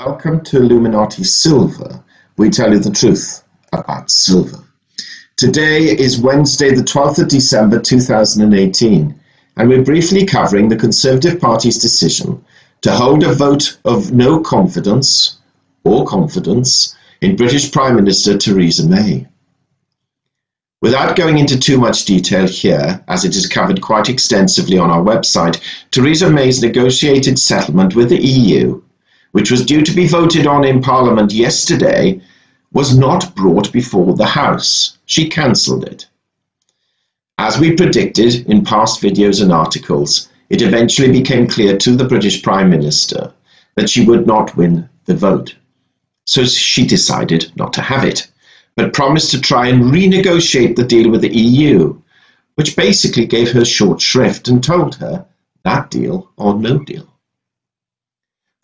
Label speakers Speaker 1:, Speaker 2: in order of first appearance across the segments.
Speaker 1: Welcome to Illuminati Silver. We tell you the truth about silver. Today is Wednesday, the 12th of December 2018, and we're briefly covering the Conservative Party's decision to hold a vote of no confidence or confidence in British Prime Minister Theresa May. Without going into too much detail here, as it is covered quite extensively on our website, Theresa May's negotiated settlement with the EU, which was due to be voted on in Parliament yesterday, was not brought before the House. She cancelled it. As we predicted in past videos and articles, it eventually became clear to the British Prime Minister that she would not win the vote. So she decided not to have it, but promised to try and renegotiate the deal with the EU, which basically gave her short shrift and told her that deal or no deal.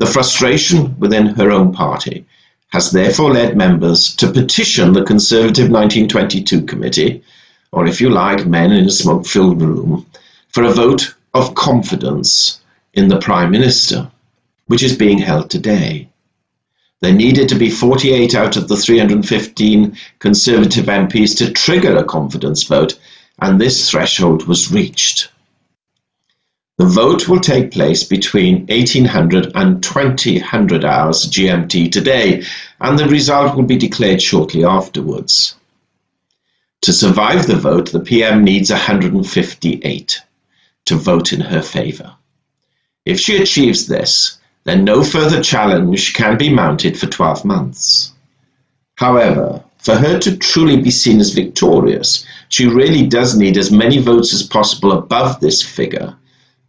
Speaker 1: The frustration within her own party has therefore led members to petition the Conservative 1922 Committee, or if you like, men in a smoke-filled room, for a vote of confidence in the Prime Minister, which is being held today. There needed to be 48 out of the 315 Conservative MPs to trigger a confidence vote, and this threshold was reached. The vote will take place between 1800 and 2000 hours GMT today, and the result will be declared shortly afterwards. To survive the vote, the PM needs 158 to vote in her favour. If she achieves this, then no further challenge can be mounted for 12 months. However, for her to truly be seen as victorious, she really does need as many votes as possible above this figure.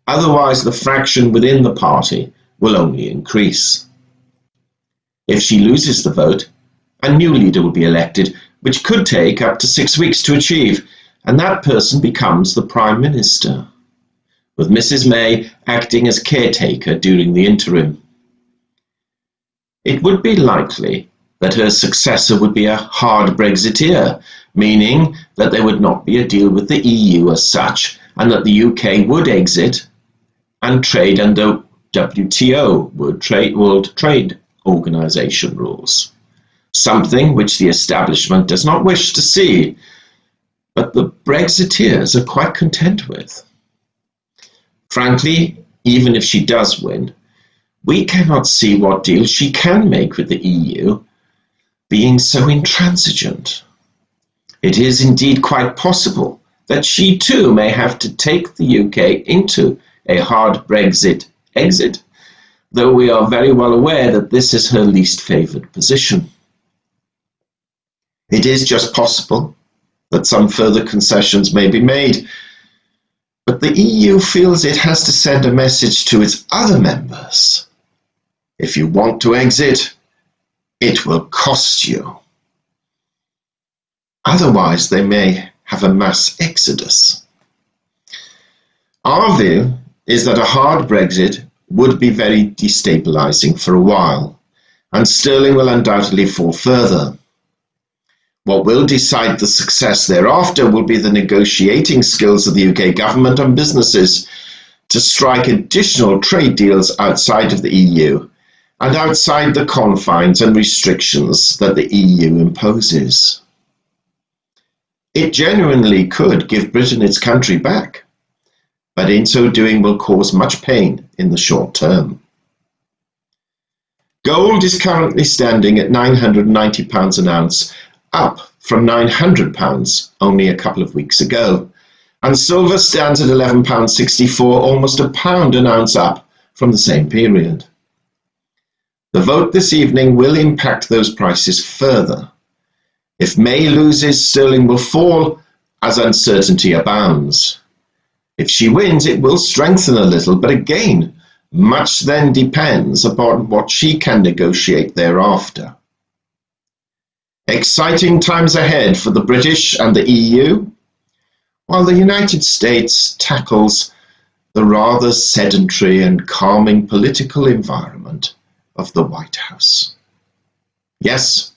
Speaker 1: Otherwise, the fraction within the party will only increase. If she loses the vote, a new leader will be elected, which could take up to 6 weeks to achieve, and that person becomes the Prime Minister, with Mrs. May acting as caretaker during the interim. It would be likely that her successor would be a hard Brexiteer, meaning that there would not be a deal with the EU as such, and that the UK would exit and trade under WTO, World Trade Organization rules, something which the establishment does not wish to see, but the Brexiteers are quite content with. Frankly, even if she does win, we cannot see what deal she can make with the EU, being so intransigent. It is indeed quite possible that she too may have to take the UK into a hard Brexit exit, though we are very well aware that this is her least favoured position. It is just possible that some further concessions may be made, but the EU feels it has to send a message to its other members. If you want to exit, it will cost you. Otherwise, they may have a mass exodus. Our view is that a hard Brexit would be very destabilising for a while, and sterling will undoubtedly fall further. What will decide the success thereafter will be the negotiating skills of the UK government and businesses to strike additional trade deals outside of the EU and outside the confines and restrictions that the EU imposes. It genuinely could give Britain its country back, but in so doing will cause much pain in the short term. Gold is currently standing at £990 an ounce, up from £900 only a couple of weeks ago, and silver stands at £11.64, almost £1 an ounce up from the same period. The vote this evening will impact those prices further. If May loses, sterling will fall as uncertainty abounds. If she wins, it will strengthen a little, but again, much then depends upon what she can negotiate thereafter. Exciting times ahead for the British and the EU, while the United States tackles the rather sedentary and calming political environment of the White House. Yes,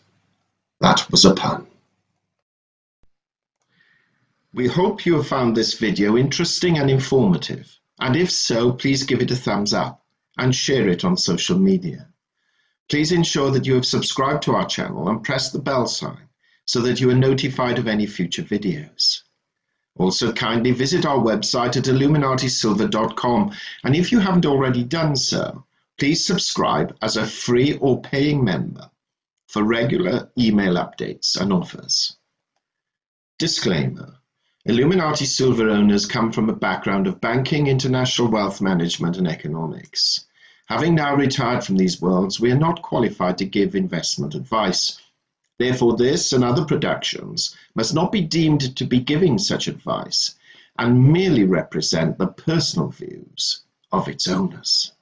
Speaker 1: that was a pun. We hope you have found this video interesting and informative, and if so, please give it a thumbs up and share it on social media. Please ensure that you have subscribed to our channel and press the bell sign so that you are notified of any future videos. Also, kindly visit our website at illuminatisilver.com, and if you haven't already done so, please subscribe as a free or paying member for regular email updates and offers. Disclaimer: Illuminati Silver owners come from a background of banking, international wealth management, and economics. Having now retired from these worlds, we are not qualified to give investment advice. Therefore, this and other productions must not be deemed to be giving such advice and merely represent the personal views of its owners.